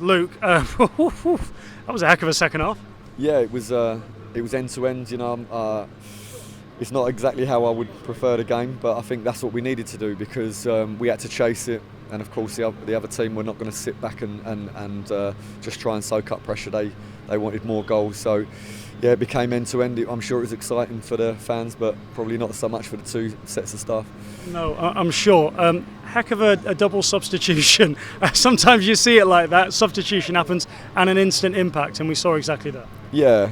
Luke, that was a heck of a second half. Yeah, it was end to end. It's not exactly how I would prefer the game, but I think that's what we needed to do because we had to chase it, and of course the other team were not going to sit back and just try and soak up pressure. They wanted more goals, so yeah, it became end to end. I'm sure it was exciting for the fans, but probably not so much for the two sets of staff. No, I'm sure. Heck of a double substitution. Sometimes you see it like that. Substitution happens and an instant impact, and we saw exactly that. Yeah,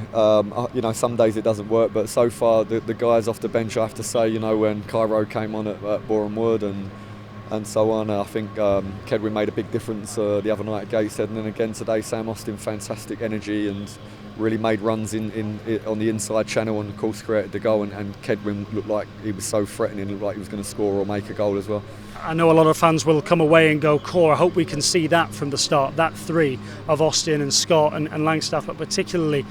some days it doesn't work, but so far the guys off the bench, I have to say, when Cairo came on at Boreham Wood and so on, I think Kedwin made a big difference the other night at Gateshead, and then again today, Sam Austin, fantastic energy and really made runs in on the inside channel and of course created the goal, and Kedwin looked like he was so threatening, looked like he was going to score or make a goal as well. I know a lot of fans will come away and go, core, I hope we can see that from the start, that three of Austin and Scott and Langstaff, but particularly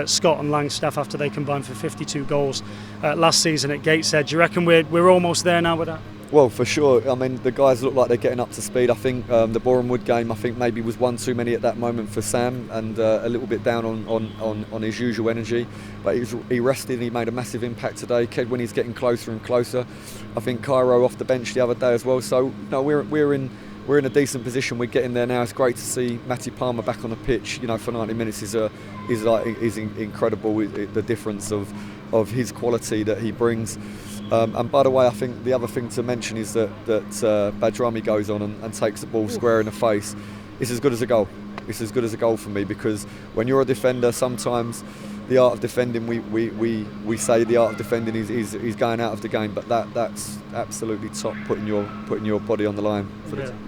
Scott and Langstaff after they combined for 52 goals last season at Gateshead. Do you reckon we're almost there now with that? Well, for sure. I mean, the guys look like they're getting up to speed. I think the Boreham Wood game, I think maybe was one too many at that moment for Sam, and a little bit down on his usual energy. But he rested and he made a massive impact today. Kedwin is getting closer and closer. I think Cairo off the bench the other day as well. So no, we're in a decent position. We're getting there now. It's great to see Matty Palmer back on the pitch. For 90 minutes is incredible. The difference of his quality that he brings. And by the way, I think the other thing to mention is that Badrami goes on and takes the ball square in the face. It's as good as a goal. It's as good as a goal for me, because when you're a defender, sometimes the art of defending, we say the art of defending is going out of the game, but that's absolutely top, putting your body on the line.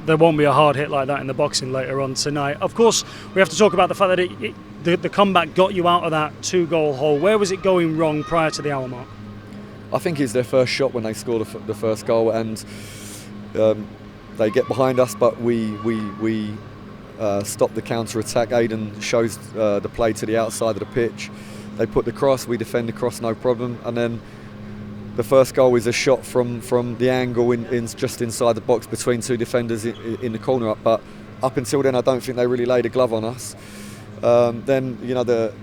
There won't be a hard hit like that in the boxing later on tonight. Of course, we have to talk about the fact that the comeback got you out of that 2-goal hole. Where was it going wrong prior to the hour mark? I think it's their first shot when they score the first goal, and they get behind us, but we stop the counter-attack. Aidan shows the play to the outside of the pitch. They put the cross, we defend the cross, no problem, and then the first goal is a shot from the angle in just inside the box between two defenders in the corner. But up until then, I don't think they really laid a glove on us. Then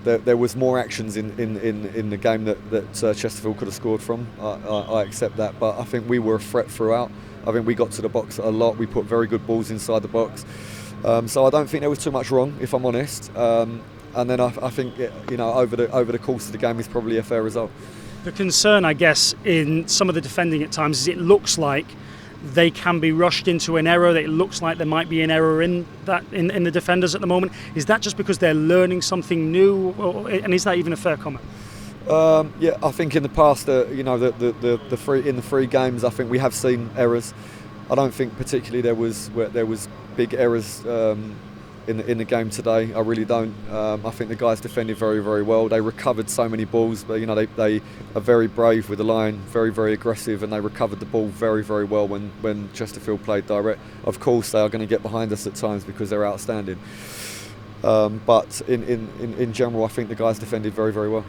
there was more actions in the game that Chesterfield could have scored from. I accept that, but I think we were a threat throughout. I think we got to the box a lot. We put very good balls inside the box, so I don't think there was too much wrong, if I'm honest. And then I think over the course of the game is probably a fair result. The concern, I guess, in some of the defending at times is it looks like they can be rushed into an error. It looks like there might be an error in the defenders at the moment. Is that just because they're learning something new, and is that even a fair comment? Yeah, I think in the past, in the three games, I think we have seen errors. I don't think particularly there was big errors in the game today. I really don't. I think the guys defended very, very well. They recovered so many balls, but they are very brave with the line, very, very aggressive, and they recovered the ball very, very well when Chesterfield played direct. Of course, they are going to get behind us at times because they're outstanding. But in general, I think the guys defended very, very well.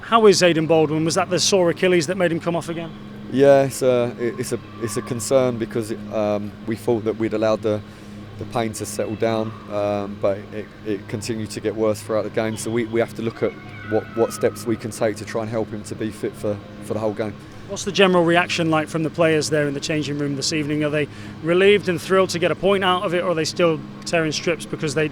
How is Aidan Baldwin? Was that the sore Achilles that made him come off again? Yeah, it's a concern because we thought that we'd allowed the pain to settle down, but it continued to get worse throughout the game. So we have to look at what steps we can take to try and help him to be fit for the whole game. What's the general reaction like from the players there in the changing room this evening? Are they relieved and thrilled to get a point out of it, or are they still tearing strips because they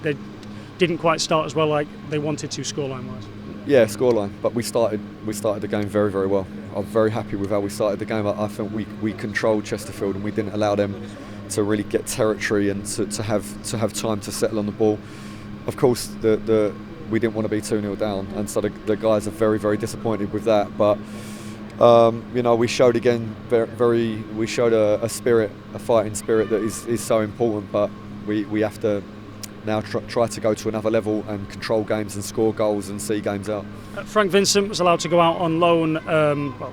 didn't quite start as well like they wanted to scoreline-wise? Yeah, scoreline, but we started the game very, very well. I'm very happy with how we started the game. I think we controlled Chesterfield and we didn't allow them to really get territory and to have time to settle on the ball. Of course, we didn't want to be 2-0 down, and so the guys are very, very disappointed with that. But we showed again we showed a spirit, a fighting spirit that is so important. But we have to now try to go to another level and control games and score goals and see games out. Frank Vincent was allowed to go out on loan.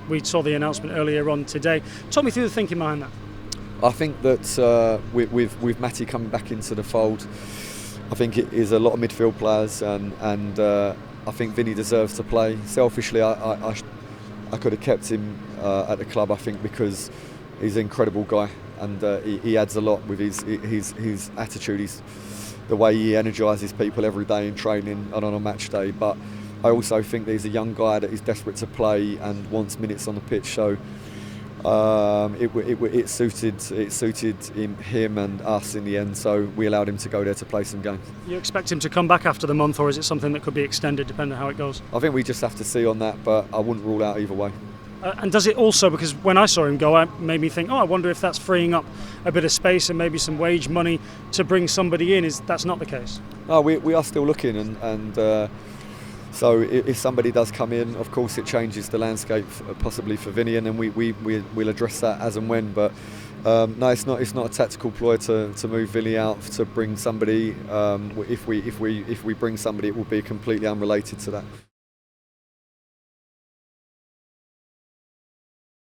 We saw the announcement earlier on today. Talk me through the thinking behind that. I think that with Matty coming back into the fold, I think it is a lot of midfield players, and I think Vinny deserves to play. Selfishly, I could have kept him at the club, I think, because he's an incredible guy, and he adds a lot with his attitude. the way he energises people every day in training and on a match day. But I also think that he's a young guy that is desperate to play and wants minutes on the pitch. So it suited him and us in the end. So we allowed him to go there to play some games. You expect him to come back after the month, or is it something that could be extended depending on how it goes? I think we just have to see on that, but I wouldn't rule out either way. And does it also, because when I saw him go, it made me think, I wonder if that's freeing up a bit of space and maybe some wage money to bring somebody in. That's not the case? No, we are still looking, and so if somebody does come in, of course it changes the landscape possibly for Vinny, and then we'll address that as and when. But no, it's not a tactical ploy to move Vinny out to bring somebody. If we bring somebody, it will be completely unrelated to that.